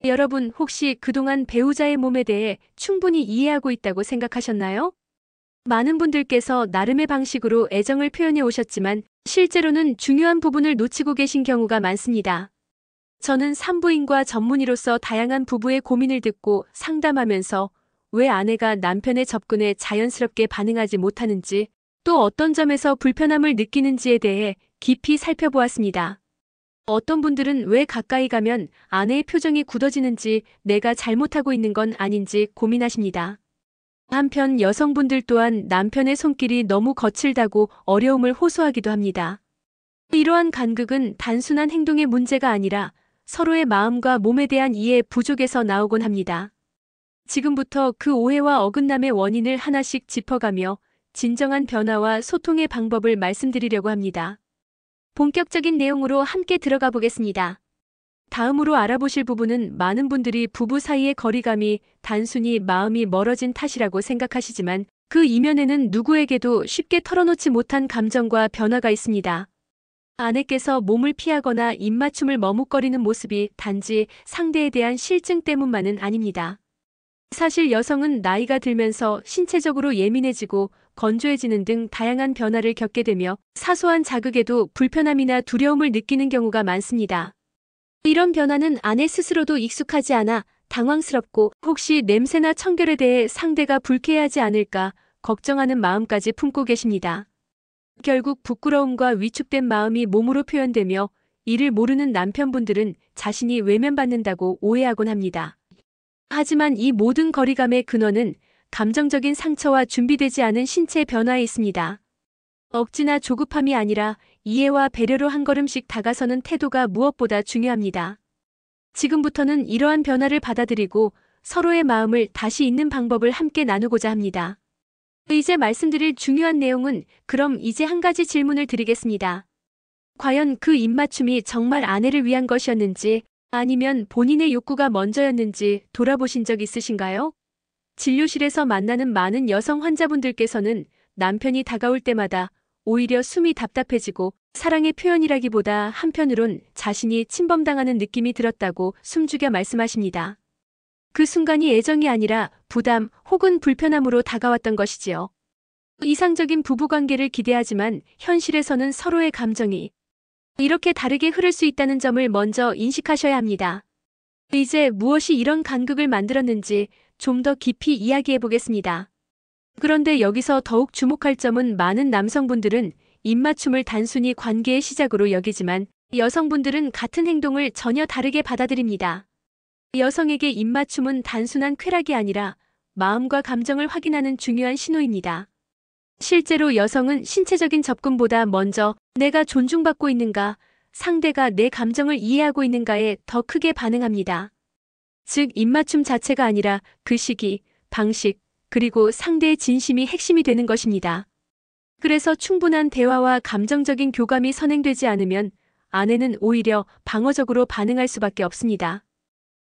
여러분 혹시 그동안 배우자의 몸에 대해 충분히 이해하고 있다고 생각하셨나요? 많은 분들께서 나름의 방식으로 애정을 표현해 오셨지만 실제로는 중요한 부분을 놓치고 계신 경우가 많습니다. 저는 산부인과 전문의로서 다양한 부부의 고민을 듣고 상담하면서 왜 아내가 남편의 접근에 자연스럽게 반응하지 못하는지, 또 어떤 점에서 불편함을 느끼는지에 대해 깊이 살펴보았습니다. 어떤 분들은 왜 가까이 가면 아내의 표정이 굳어지는지, 내가 잘못하고 있는 건 아닌지 고민하십니다. 한편 여성분들 또한 남편의 손길이 너무 거칠다고 어려움을 호소하기도 합니다. 이러한 간극은 단순한 행동의 문제가 아니라 서로의 마음과 몸에 대한 이해 부족에서 나오곤 합니다. 지금부터 그 오해와 어긋남의 원인을 하나씩 짚어가며 진정한 변화와 소통의 방법을 말씀드리려고 합니다. 본격적인 내용으로 함께 들어가 보겠습니다. 다음으로 알아보실 부분은 많은 분들이 부부 사이의 거리감이 단순히 마음이 멀어진 탓이라고 생각하시지만 그 이면에는 누구에게도 쉽게 털어놓지 못한 감정과 변화가 있습니다. 아내께서 몸을 피하거나 입맞춤을 머뭇거리는 모습이 단지 상대에 대한 실증 때문만은 아닙니다. 사실 여성은 나이가 들면서 신체적으로 예민해지고 건조해지는 등 다양한 변화를 겪게 되며 사소한 자극에도 불편함이나 두려움을 느끼는 경우가 많습니다. 이런 변화는 아내 스스로도 익숙하지 않아 당황스럽고 혹시 냄새나 청결에 대해 상대가 불쾌해하지 않을까 걱정하는 마음까지 품고 계십니다. 결국 부끄러움과 위축된 마음이 몸으로 표현되며 이를 모르는 남편분들은 자신이 외면받는다고 오해하곤 합니다. 하지만 이 모든 거리감의 근원은 감정적인 상처와 준비되지 않은 신체 변화에 있습니다. 억지나 조급함이 아니라 이해와 배려로 한 걸음씩 다가서는 태도가 무엇보다 중요합니다. 지금부터는 이러한 변화를 받아들이고 서로의 마음을 다시 잇는 방법을 함께 나누고자 합니다. 이제 말씀드릴 중요한 내용은 그럼 이제 한 가지 질문을 드리겠습니다. 과연 그 입맞춤이 정말 아내를 위한 것이었는지 아니면 본인의 욕구가 먼저였는지 돌아보신 적 있으신가요? 진료실에서 만나는 많은 여성 환자분들께서는 남편이 다가올 때마다 오히려 숨이 답답해지고 사랑의 표현이라기보다 한편으론 자신이 침범당하는 느낌이 들었다고 숨죽여 말씀하십니다. 그 순간이 애정이 아니라 부담 혹은 불편함으로 다가왔던 것이지요. 이상적인 부부관계를 기대하지만 현실에서는 서로의 감정이 이렇게 다르게 흐를 수 있다는 점을 먼저 인식하셔야 합니다. 이제 무엇이 이런 간극을 만들었는지 좀 더 깊이 이야기해 보겠습니다. 그런데 여기서 더욱 주목할 점은 많은 남성분들은 입맞춤을 단순히 관계의 시작으로 여기지만 여성분들은 같은 행동을 전혀 다르게 받아들입니다. 여성에게 입맞춤은 단순한 쾌락이 아니라 마음과 감정을 확인하는 중요한 신호입니다. 실제로 여성은 신체적인 접근보다 먼저 내가 존중받고 있는가, 상대가 내 감정을 이해하고 있는가에 더 크게 반응합니다. 즉, 입맞춤 자체가 아니라 그 시기, 방식, 그리고 상대의 진심이 핵심이 되는 것입니다. 그래서 충분한 대화와 감정적인 교감이 선행되지 않으면 아내는 오히려 방어적으로 반응할 수밖에 없습니다.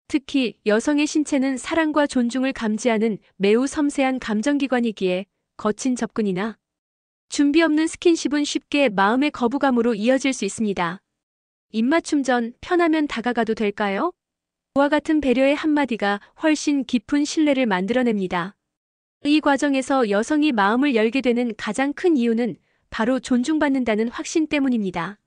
특히 여성의 신체는 사랑과 존중을 감지하는 매우 섬세한 감정기관이기에 거친 접근이나 준비 없는 스킨십은 쉽게 마음의 거부감으로 이어질 수 있습니다. 입맞춤 전 편하면 다가가도 될까요? 와 같은 배려의 한마디가 훨씬 깊은 신뢰를 만들어냅니다. 이 과정에서 여성이 마음을 열게 되는 가장 큰 이유는 바로 존중받는다는 확신 때문입니다.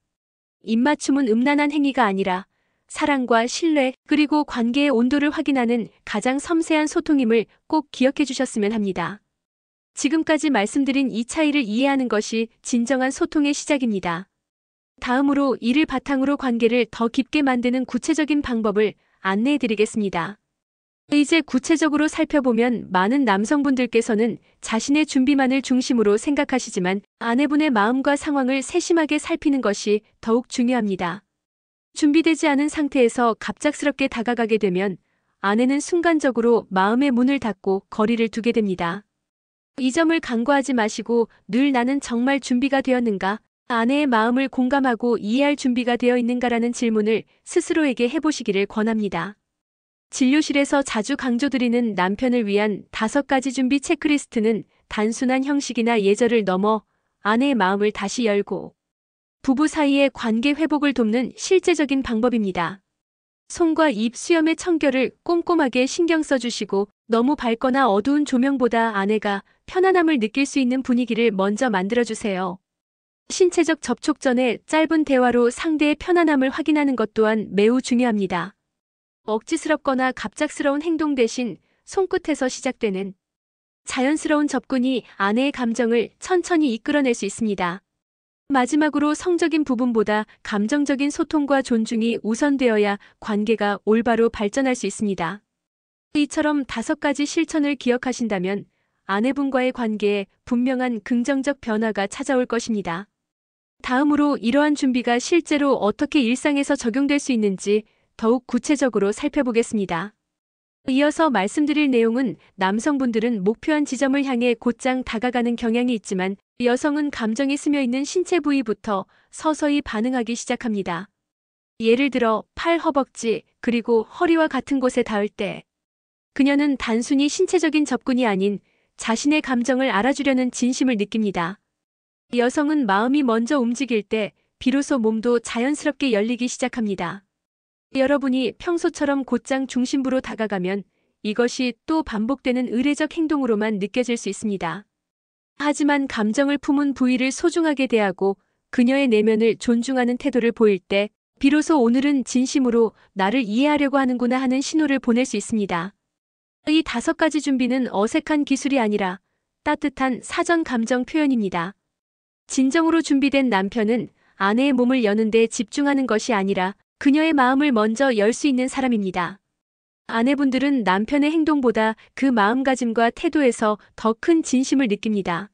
입맞춤은 음란한 행위가 아니라 사랑과 신뢰 그리고 관계의 온도를 확인하는 가장 섬세한 소통임을 꼭 기억해 주셨으면 합니다. 지금까지 말씀드린 이 차이를 이해하는 것이 진정한 소통의 시작입니다. 다음으로 이를 바탕으로 관계를 더 깊게 만드는 구체적인 방법을 안내해 드리겠습니다. 이제 구체적으로 살펴보면 많은 남성분들께서는 자신의 준비만을 중심으로 생각하시지만 아내분의 마음과 상황을 세심하게 살피는 것이 더욱 중요합니다. 준비되지 않은 상태에서 갑작스럽게 다가가게 되면 아내는 순간적으로 마음의 문을 닫고 거리를 두게 됩니다. 이 점을 간과하지 마시고 늘 나는 정말 준비가 되었는가? 아내의 마음을 공감하고 이해할 준비가 되어 있는가라는 질문을 스스로에게 해보시기를 권합니다. 진료실에서 자주 강조드리는 남편을 위한 5가지 준비 체크리스트는 단순한 형식이나 예절을 넘어 아내의 마음을 다시 열고 부부 사이의 관계 회복을 돕는 실제적인 방법입니다. 손과 입 수염의 청결을 꼼꼼하게 신경 써주시고 너무 밝거나 어두운 조명보다 아내가 편안함을 느낄 수 있는 분위기를 먼저 만들어주세요. 신체적 접촉 전에 짧은 대화로 상대의 편안함을 확인하는 것 또한 매우 중요합니다. 억지스럽거나 갑작스러운 행동 대신 손끝에서 시작되는 자연스러운 접근이 아내의 감정을 천천히 이끌어낼 수 있습니다. 마지막으로 성적인 부분보다 감정적인 소통과 존중이 우선되어야 관계가 올바로 발전할 수 있습니다. 이처럼 5가지 실천을 기억하신다면 아내분과의 관계에 분명한 긍정적 변화가 찾아올 것입니다. 다음으로 이러한 준비가 실제로 어떻게 일상에서 적용될 수 있는지 더욱 구체적으로 살펴보겠습니다. 이어서 말씀드릴 내용은 남성분들은 목표한 지점을 향해 곧장 다가가는 경향이 있지만 여성은 감정이 스며있는 신체 부위부터 서서히 반응하기 시작합니다. 예를 들어 팔, 허벅지, 그리고 허리와 같은 곳에 닿을 때 그녀는 단순히 신체적인 접근이 아닌 자신의 감정을 알아주려는 진심을 느낍니다. 여성은 마음이 먼저 움직일 때 비로소 몸도 자연스럽게 열리기 시작합니다. 여러분이 평소처럼 곧장 중심부로 다가가면 이것이 또 반복되는 의례적 행동으로만 느껴질 수 있습니다. 하지만 감정을 품은 부위를 소중하게 대하고 그녀의 내면을 존중하는 태도를 보일 때 비로소 오늘은 진심으로 나를 이해하려고 하는구나 하는 신호를 보낼 수 있습니다. 이 5가지 준비는 어색한 기술이 아니라 따뜻한 사전 감정 표현입니다. 진정으로 준비된 남편은 아내의 몸을 여는 데 집중하는 것이 아니라 그녀의 마음을 먼저 열 수 있는 사람입니다. 아내분들은 남편의 행동보다 그 마음가짐과 태도에서 더 큰 진심을 느낍니다.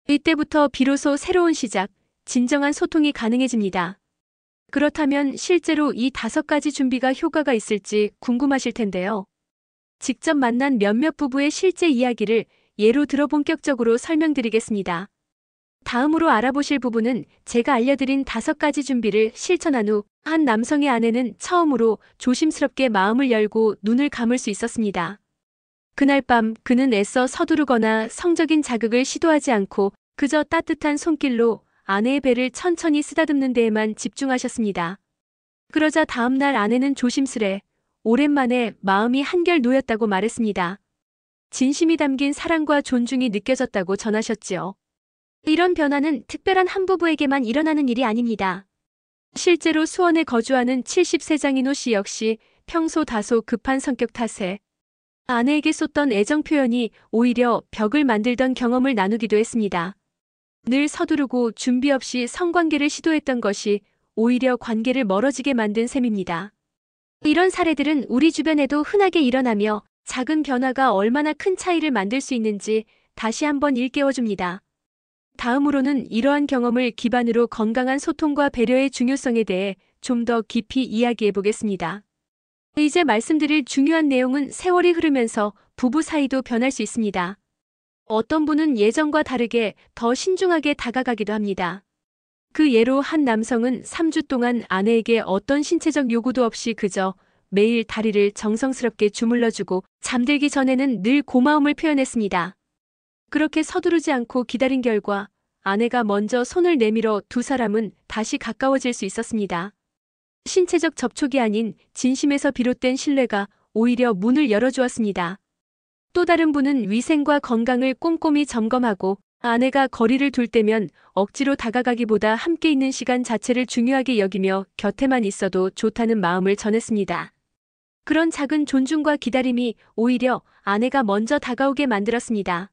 이때부터 비로소 새로운 시작, 진정한 소통이 가능해집니다. 그렇다면 실제로 이 5가지 준비가 효과가 있을지 궁금하실 텐데요. 직접 만난 몇몇 부부의 실제 이야기를 예로 들어 본격적으로 설명드리겠습니다. 다음으로 알아보실 부분은 제가 알려드린 5가지 준비를 실천한 후 한 남성의 아내는 처음으로 조심스럽게 마음을 열고 눈을 감을 수 있었습니다. 그날 밤 그는 애써 서두르거나 성적인 자극을 시도하지 않고 그저 따뜻한 손길로 아내의 배를 천천히 쓰다듬는 데에만 집중하셨습니다. 그러자 다음날 아내는 조심스레 오랜만에 마음이 한결 놓였다고 말했습니다. 진심이 담긴 사랑과 존중이 느껴졌다고 전하셨지요. 이런 변화는 특별한 한 부부에게만 일어나는 일이 아닙니다. 실제로 수원에 거주하는 70세 장인호 씨 역시 평소 다소 급한 성격 탓에 아내에게 쏟던 애정 표현이 오히려 벽을 만들던 경험을 나누기도 했습니다. 늘 서두르고 준비 없이 성관계를 시도했던 것이 오히려 관계를 멀어지게 만든 셈입니다. 이런 사례들은 우리 주변에도 흔하게 일어나며 작은 변화가 얼마나 큰 차이를 만들 수 있는지 다시 한번 일깨워줍니다. 다음으로는 이러한 경험을 기반으로 건강한 소통과 배려의 중요성에 대해 좀 더 깊이 이야기해 보겠습니다. 이제 말씀드릴 중요한 내용은 세월이 흐르면서 부부 사이도 변할 수 있습니다. 어떤 분은 예전과 다르게 더 신중하게 다가가기도 합니다. 그 예로 한 남성은 3주 동안 아내에게 어떤 신체적 요구도 없이 그저 매일 다리를 정성스럽게 주물러주고 잠들기 전에는 늘 고마움을 표현했습니다. 그렇게 서두르지 않고 기다린 결과 아내가 먼저 손을 내밀어 두 사람은 다시 가까워질 수 있었습니다. 신체적 접촉이 아닌 진심에서 비롯된 신뢰가 오히려 문을 열어주었습니다. 또 다른 분은 위생과 건강을 꼼꼼히 점검하고 아내가 거리를 둘 때면 억지로 다가가기보다 함께 있는 시간 자체를 중요하게 여기며 곁에만 있어도 좋다는 마음을 전했습니다. 그런 작은 존중과 기다림이 오히려 아내가 먼저 다가오게 만들었습니다.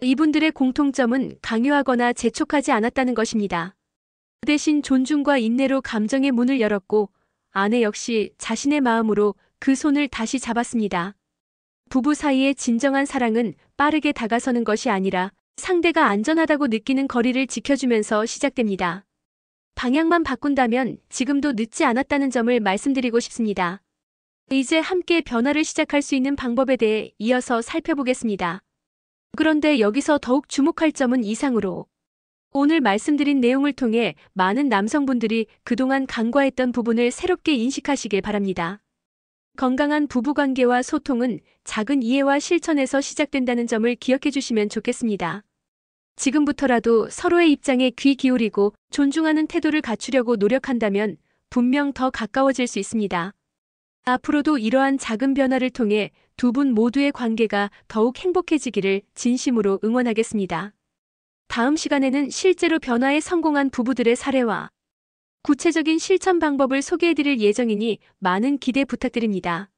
이분들의 공통점은 강요하거나 재촉하지 않았다는 것입니다. 그 대신 존중과 인내로 감정의 문을 열었고 아내 역시 자신의 마음으로 그 손을 다시 잡았습니다. 부부 사이의 진정한 사랑은 빠르게 다가서는 것이 아니라 상대가 안전하다고 느끼는 거리를 지켜주면서 시작됩니다. 방향만 바꾼다면 지금도 늦지 않았다는 점을 말씀드리고 싶습니다. 이제 함께 변화를 시작할 수 있는 방법에 대해 이어서 살펴보겠습니다. 그런데 여기서 더욱 주목할 점은 이상으로 오늘 말씀드린 내용을 통해 많은 남성분들이 그동안 간과했던 부분을 새롭게 인식하시길 바랍니다. 건강한 부부관계와 소통은 작은 이해와 실천에서 시작된다는 점을 기억해 주시면 좋겠습니다. 지금부터라도 서로의 입장에 귀 기울이고 존중하는 태도를 갖추려고 노력한다면 분명 더 가까워질 수 있습니다. 앞으로도 이러한 작은 변화를 통해 두 분 모두의 관계가 더욱 행복해지기를 진심으로 응원하겠습니다. 다음 시간에는 실제로 변화에 성공한 부부들의 사례와 구체적인 실천 방법을 소개해드릴 예정이니 많은 기대 부탁드립니다.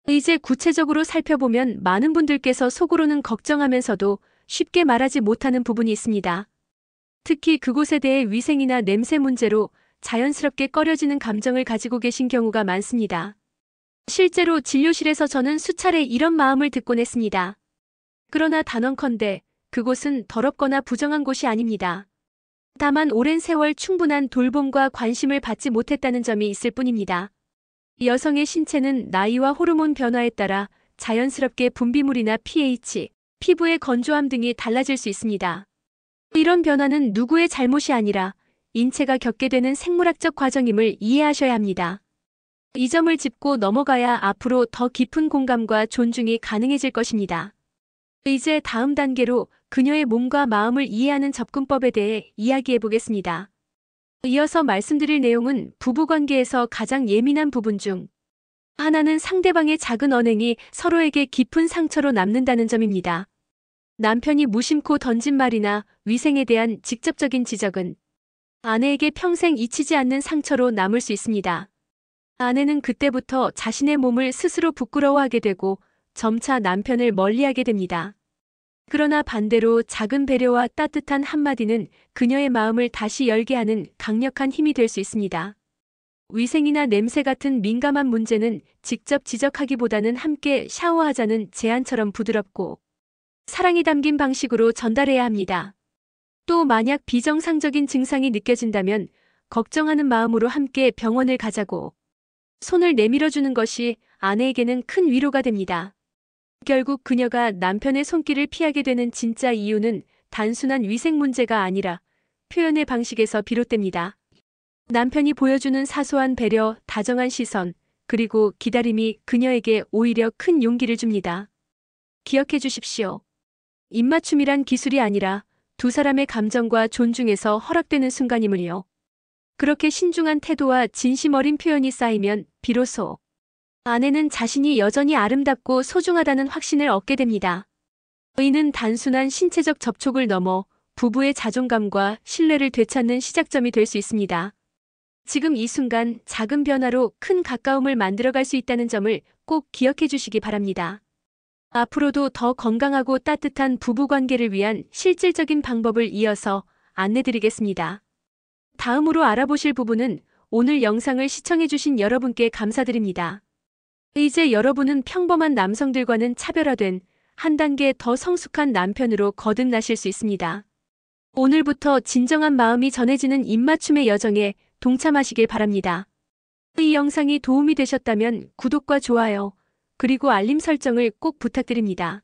이제 구체적으로 살펴보면 많은 분들께서 속으로는 걱정하면서도 쉽게 말하지 못하는 부분이 있습니다. 특히 그곳에 대해 위생이나 냄새 문제로 자연스럽게 꺼려지는 감정을 가지고 계신 경우가 많습니다. 실제로 진료실에서 저는 수차례 이런 마음을 듣곤 했습니다. 그러나 단언컨대 그곳은 더럽거나 부정한 곳이 아닙니다. 다만 오랜 세월 충분한 돌봄과 관심을 받지 못했다는 점이 있을 뿐입니다. 여성의 신체는 나이와 호르몬 변화에 따라 자연스럽게 분비물이나 pH, 피부의 건조함 등이 달라질 수 있습니다. 이런 변화는 누구의 잘못이 아니라 인체가 겪게 되는 생물학적 과정임을 이해하셔야 합니다. 이 점을 짚고 넘어가야 앞으로 더 깊은 공감과 존중이 가능해질 것입니다. 이제 다음 단계로 그녀의 몸과 마음을 이해하는 접근법에 대해 이야기해 보겠습니다. 이어서 말씀드릴 내용은 부부관계에서 가장 예민한 부분 중 하나는 상대방의 작은 언행이 서로에게 깊은 상처로 남는다는 점입니다. 남편이 무심코 던진 말이나 위생에 대한 직접적인 지적은 아내에게 평생 잊히지 않는 상처로 남을 수 있습니다. 아내는 그때부터 자신의 몸을 스스로 부끄러워하게 되고 점차 남편을 멀리하게 됩니다. 그러나 반대로 작은 배려와 따뜻한 한마디는 그녀의 마음을 다시 열게 하는 강력한 힘이 될 수 있습니다. 위생이나 냄새 같은 민감한 문제는 직접 지적하기보다는 함께 샤워하자는 제안처럼 부드럽고 사랑이 담긴 방식으로 전달해야 합니다. 또 만약 비정상적인 증상이 느껴진다면 걱정하는 마음으로 함께 병원을 가자고 손을 내밀어주는 것이 아내에게는 큰 위로가 됩니다. 결국 그녀가 남편의 손길을 피하게 되는 진짜 이유는 단순한 위생 문제가 아니라 표현의 방식에서 비롯됩니다. 남편이 보여주는 사소한 배려, 다정한 시선, 그리고 기다림이 그녀에게 오히려 큰 용기를 줍니다. 기억해 주십시오. 입맞춤이란 기술이 아니라 두 사람의 감정과 존중에서 허락되는 순간임을요. 그렇게 신중한 태도와 진심 어린 표현이 쌓이면 비로소 아내는 자신이 여전히 아름답고 소중하다는 확신을 얻게 됩니다. 이는 단순한 신체적 접촉을 넘어 부부의 자존감과 신뢰를 되찾는 시작점이 될 수 있습니다. 지금 이 순간 작은 변화로 큰 가까움을 만들어갈 수 있다는 점을 꼭 기억해 주시기 바랍니다. 앞으로도 더 건강하고 따뜻한 부부관계를 위한 실질적인 방법을 이어서 안내드리겠습니다. 다음으로 알아보실 부분은 오늘 영상을 시청해주신 여러분께 감사드립니다. 이제 여러분은 평범한 남성들과는 차별화된 한 단계 더 성숙한 남편으로 거듭나실 수 있습니다. 오늘부터 진정한 마음이 전해지는 입맞춤의 여정에 동참하시길 바랍니다. 이 영상이 도움이 되셨다면 구독과 좋아요, 그리고 알림 설정을 꼭 부탁드립니다.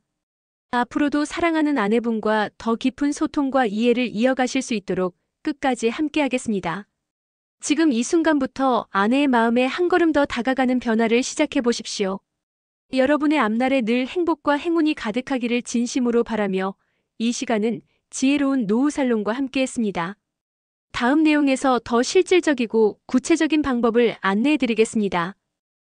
앞으로도 사랑하는 아내분과 더 깊은 소통과 이해를 이어가실 수 있도록 끝까지 함께하겠습니다. 지금 이 순간부터 아내의 마음에 한 걸음 더 다가가는 변화를 시작해 보십시오. 여러분의 앞날에 늘 행복과 행운이 가득하기를 진심으로 바라며 이 시간은 지혜로운 노후살롱과 함께했습니다. 다음 내용에서 더 실질적이고 구체적인 방법을 안내해 드리겠습니다.